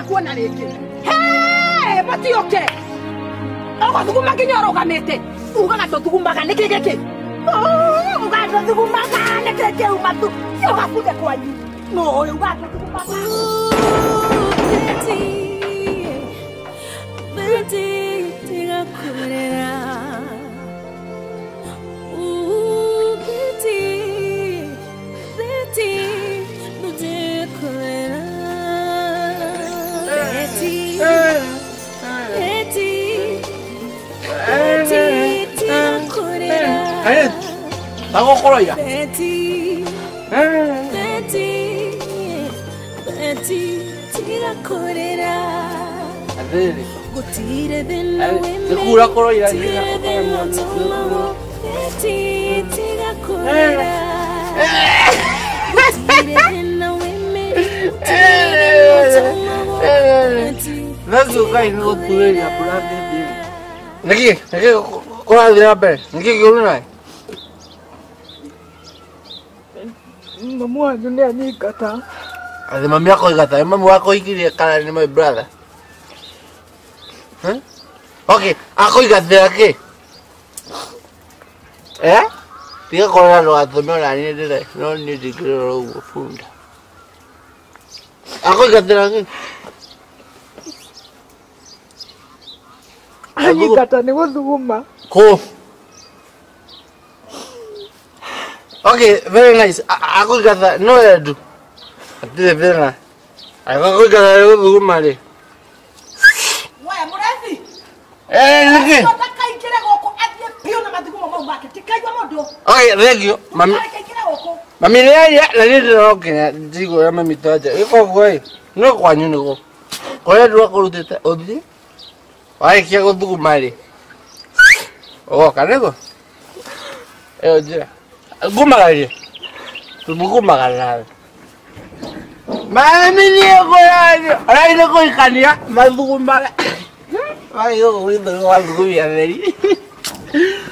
Kuona leke. Hey, pati yoke. Oka tukuma kinyoro kamete. Uga to tukuma kaneke keke. Oh, uga to tukuma kaneke keke umatu. Yoka kude kwa ni. No, uga to tukuma. Betty, tiga kurera. Betty, nude kurera. Betty, tiga kurera. Tago koroya. Betty, tiga kurera. Adele. Gutire bena weme. Segura koroya. Tire bena tomo. Betty, tiga kurera. Gutire bena weme. Tire bena tomo. Nazo kai no tuwe ya pulate bi. Niki kora dira be. Niki guluna. Mamu wangu ni anikata. Ade mami yako igata, mami wako ikiri kala ni my brother. Huh? Okay, ako igata ke. Tiga kora lo atomeo la ni dire. No ni dikiro lo funda. Ako igata ke. Anikata ni guthuguma. Ko. Okay, very nice. Ako igata no edu. Ati vera. Ako igata lo gumale. Waya murefi. Niki. Nataka ikire goko atie pio na mathugumo mau make. Tikaigwa mondo. Okay, regio. Mami. Ikire goko. Mami ya la ni ro ke digo ya mami toja. Iko goi. No kwanyu ni go. Koya dua ko ruteta. Odi. Ai kia go dugu mali. Oh, kanego. Oje. Gumagali. Tugumagala. Mami ni ko ya. Ai no ko ikania. Madugumala. Ai yo windo wa dugu ya veri.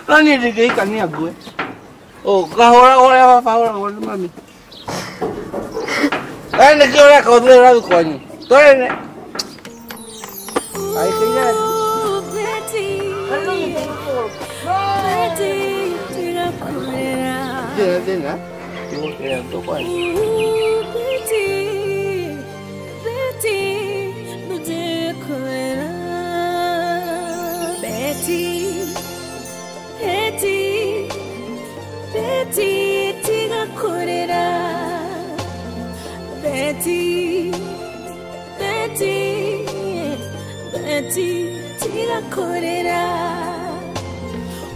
Nani dike ikania gue. Oh, kahora ora favor con mami. Ai que ora ko de la coño. Toene. Ai que ya. Betty, tiga kurera. Tena. Tengo que ando con. Betty, nude kurera. Betty, tiga kurera. Betty, tiga kurera.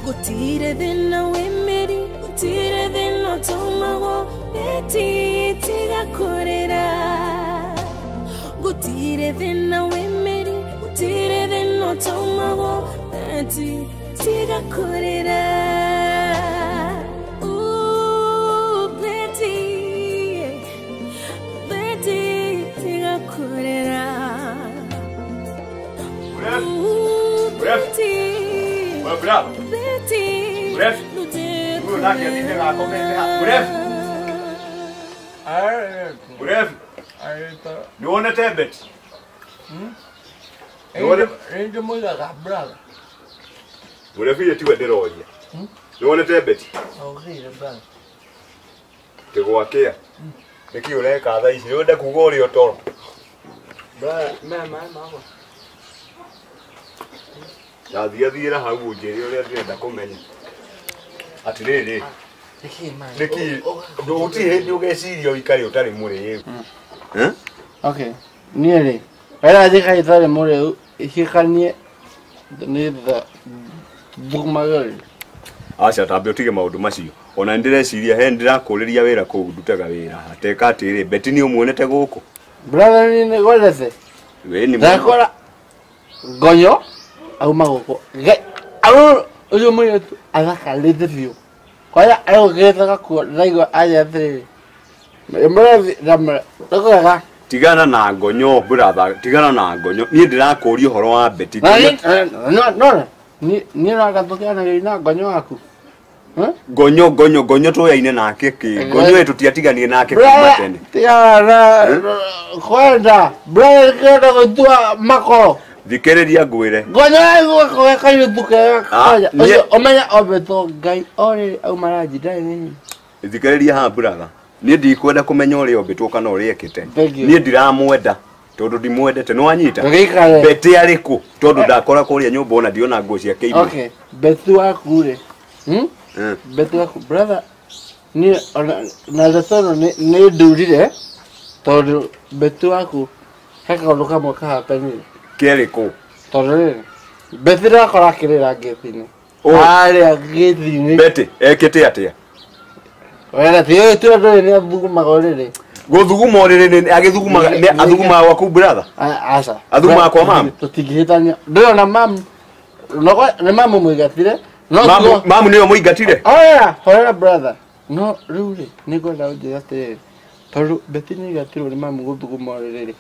Gutire bena wemeri, gutire bena tomago. Betty, tiga kurera. Gutire bena wemeri, gutire bena tomago. Betty, tiga kurera. Ooh, Betty, tiga kurera. Ooh, Betty. Bravo. Betty. Bref. Bref. Bref. Nione tebet. Ndio moja ga brother. Bref ile tiwe deroja. Nione tebet. Okay, brother. Tegwakia. Niki ureka tha ici ndio kuga uri otoro. Brother, mama. Thira hau unjiri uria ndirenda kumenya. Atiriri. Niki nduti hindi ugeciria uikari utari muri. Okay. Niere. Era dika itare more hikanie ni the bugmagal. Acha tambe utige maundu macio. Ona ndireciria he ndirakuriria wira kuu ndutaga wira. Ateka atiri beti ni umuonete guku. Brother ni ngolese. We ni Dakora gonyo au magoko. Au uyo moyo alaka letherio. Kwaya ayo getaka ku raigo aya thiri. Mbere ramra. Dakora tigana na ngonyo brother, tigana na ngonyo. Ni ndirakuria uhoro wa beti. No. Ni na gatokea na ngonyo aku. gonyo to yaine nake ki gonyo etu tiatiganie nake kuma tene tiara kwenda brother kenda kutua makoro thikereria ngwire gonyo ko kayo duke omenya obeto ngai ore au maraji ndani thikereria ha brother nie ndikwenda kumenya uri obetwo kana uri ekite nie ndiramwenda tondu ndimwendete no anyita beti ariku tondu ndakora kuria nyumba ona ndiona nguo cia keibu okay beti waku ri beti waku brother ni na zato ni ndurire tondu beti waku heka undu kamwe kahapeni keriku tondu beti rakora kirira ngethini aria ngethini beti ekite atia wera tiyo tu ni athuguma gorire guthuguma riri agithuguma ni athuguma waku brother asa athuguma kwa mam tutigihitania ndio na mam no na mam muigatire no mam niyo muigatire oya hoya brother no ruri ni goda uje ate toru betini gatiro ni mam guthuguma riri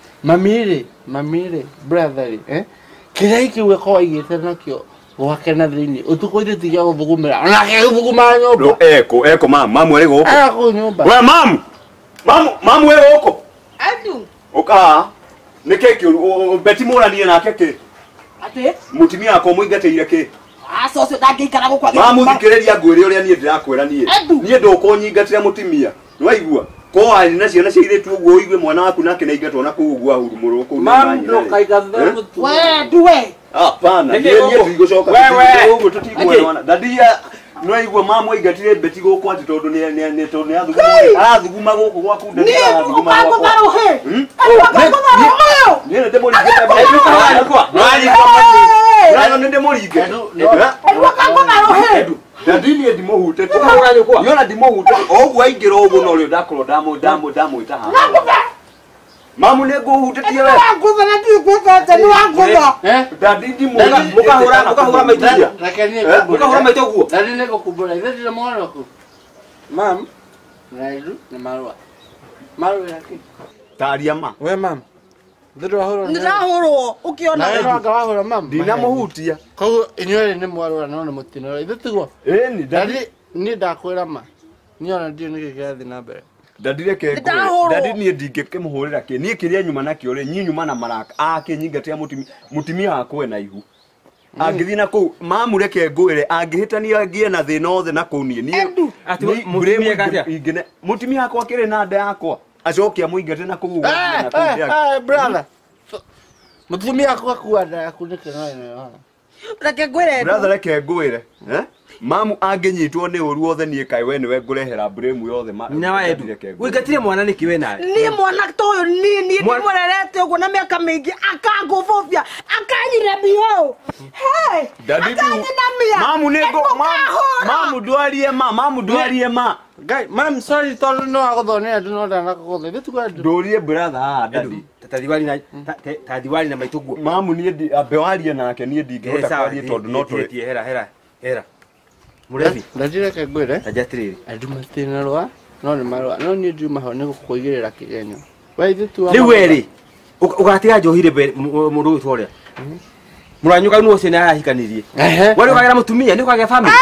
mamire brother kiraiki we ko igite nakyo wake na thini utukoire tiga guthugumira ona ke guthuguma nyumba eko mam eri guko ako nyumba we mam eri guko Adu. Oka nike ki beti moranie nake ki Ate? mutimia ako muigateire ki Socio ndangikara gukwa. Mamu thikiriria ngwire uria nie ndirakwira nie ndukonyingatira mutimia waigua ko ari na ciana ciiretu uguo igwe mwana waku nake na ingatwo na kuugua hurumuro ku mam ndo kaigathe mutu we duwe hapana nie ndigocoka wewe uguo tutigwana dadia no igua mamu ingatire beti guku ati tondu ni tondu ni athuguma guku gwaku ndathuguma gwaku ni nde muri ngeta kwa Rano nende moringe. Dadini ndimo hute. Yona ndimo hute. Ogwa ingiro ogo no rio ndakoro ndamo itaha. Mamu nego hute tie we. Ngutha na ti kweta ni wangutha. Dadini mukahura maituja. Lakini mukahura maituguo. Dadini nego kubura. Ile mwana wako. Mam. Naidu na marwa. Marwa yake. Taria ma. We mam. Ndahoro ukiona na ngawahora mam dina muhutia ko inywele ni mwarora no mutino ithitugo ni dadi ni ndakwira ma niona ndio nikigathi na mbere dadire ke dadi ni ndingeke muhurira ke ni kiria nyuma na kiore nyinyuma na maraka akinyingatia mutimia akwe na ihu angithi na ku mamureke ngwire angihitania ngie na thina othe na kunie ni ati mutimia katia ingine mutimia akwa kire na nda yakwa acokia muingate na kuguga na kuja brother mutumia akwa kuanda yakunike nayo reke ngwire brother reke ngwire mamu anginyitwo ni uru othe nie kai we niwe ngurehera blame yothe na wa edu wigatire mwana niki we nawe ni mwana toyo ni murerete ugo na miaka mingi akanguvuvia akanyira bio hey dadi mamu nego mamu duarie ma guy mam sorry tolo no agothone adu no ndana kugothe bitu kwa ndorie brother dadi tadiwali na maituguo mamu ni abewarie nake ni ndingehota kwarie tondu no twe hera murevi ndajire ke ngwire tajatiriri adu matina rwa no ni marwa no ni ndu maho ni kukuigirira kigenyo waithi tu ni weri ugatiga njohire mundu uthoria muranyuka nu ose na ahikanirie wari ukagira mutumia ni ukagira family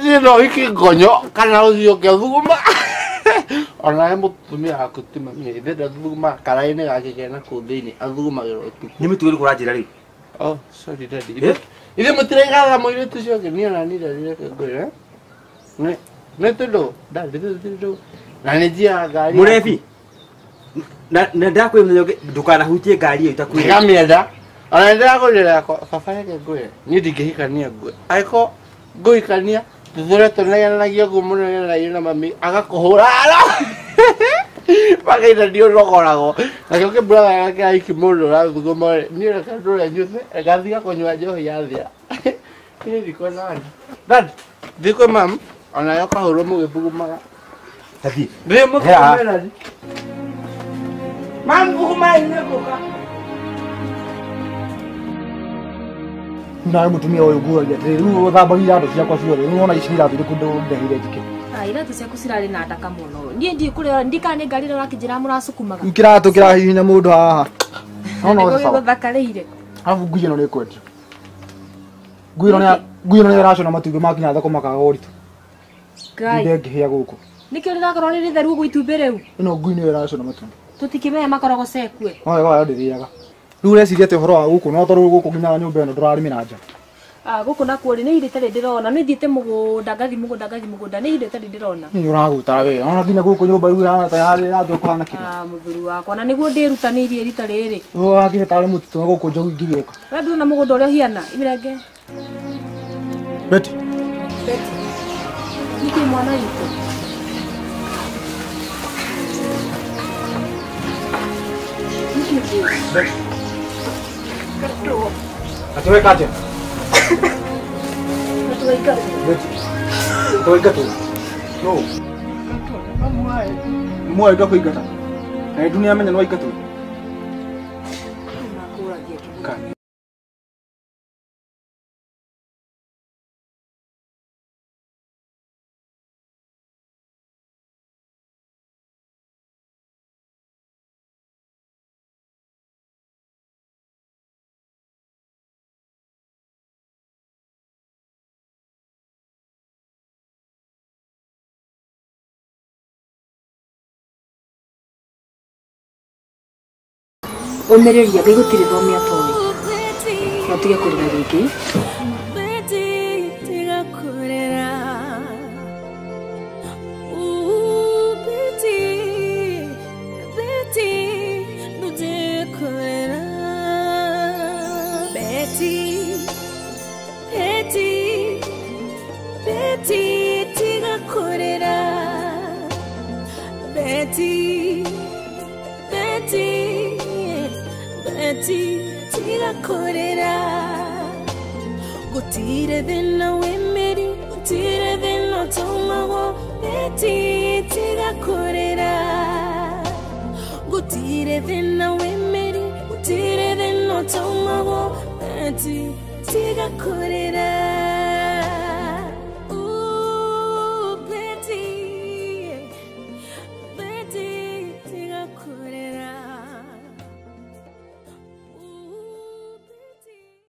ni no iki gonyo kana uthio ke thuguma ona mutumia akutima mi ithe thuguma karaine gakigena ku thiini athugumagirwo tu ni mitugiri kuranjira ri oh sorry daddy ithe mutirengaga moire tu cio ke niona ni daddy ke ngwire ne tudo daddy tudo na ni jia gari murevi na ndakwimenya ndukana hutie ngari iyo itakwira kamienda ona ndakugirira baba yake ngwire ni ndingihikania ngwe aiko nguikania thura tunayanagia gumuno na yuna mami agakuhura bagaida ndio rogorago na ke brother yake aiki mundu ra thuguma ni reka ndure nyuthe gathia kunywa njohi yathia ni diko nani dad diko mam ona yoka huru mugithugumaga hathi ndi mukumena di mam thuguma ine kuka na mutumia uyu guoria riu thambagia ndu ciakwa ciothe ni wona icira thiri kundu ndehire njike iratu ciaku cirari na ndaka muno nie ndi kurira ndikane ngari rira kinjira murasukumaga kiratu kirahihinya mundu haha no no sawa thakariire afu nguye no ni kwetu nguiro Ngui no iracona matumbĩ makinya thoko makaga ũritũ. Ngai. Ndengĩhĩa gũkũ. Nĩkĩo rĩrakorwo rĩrĩ theru ũguo itumbĩ rĩu. Ĩno ngui nĩyo iracona matumbĩ. Tũtikĩmenya makoragwo cekue. Oya ndĩrĩaga. Rĩu reciria atĩ ũhoro wa gũkũ no tondũ gũkũ nginya nyũmba ĩno ndũrarĩmĩra nja. Gũkũ nakuo rĩ nĩ ihinda itarĩ ndĩrona, nĩ thiĩte mũgũnda ngathi mũgũnda nĩ ihinda itarĩ ndĩrona. Nĩ ũragũta wega, ona nginya gũkũ nyũmba rĩu ihana ta yarĩ ĩrathiĩ kũhana kĩrĩa. Mũthuri wakwa na nĩguo ndĩrutanĩirie rita rĩrĩ. Wakire tarĩ mũtitũ gũkũ njogu ingĩgĩũka. Wewe ndũrona mũgũnda ũrĩa ũhiana, imirenge. Beti. Nĩkĩ mwana witũ? Beti. Atuweka aje? Beti. Tuweka tu. No. Mwa ndo kuigata. Na dunia menya no igatu. Omereria gĩgũtirĩ thomia toĩ. No tige kũrĩra gĩkĩ. Tiga korera gutire thina wemeri gutire thina tomago Beti tiga korera gutire thina wemeri gutire thina tomago Beti tiga korera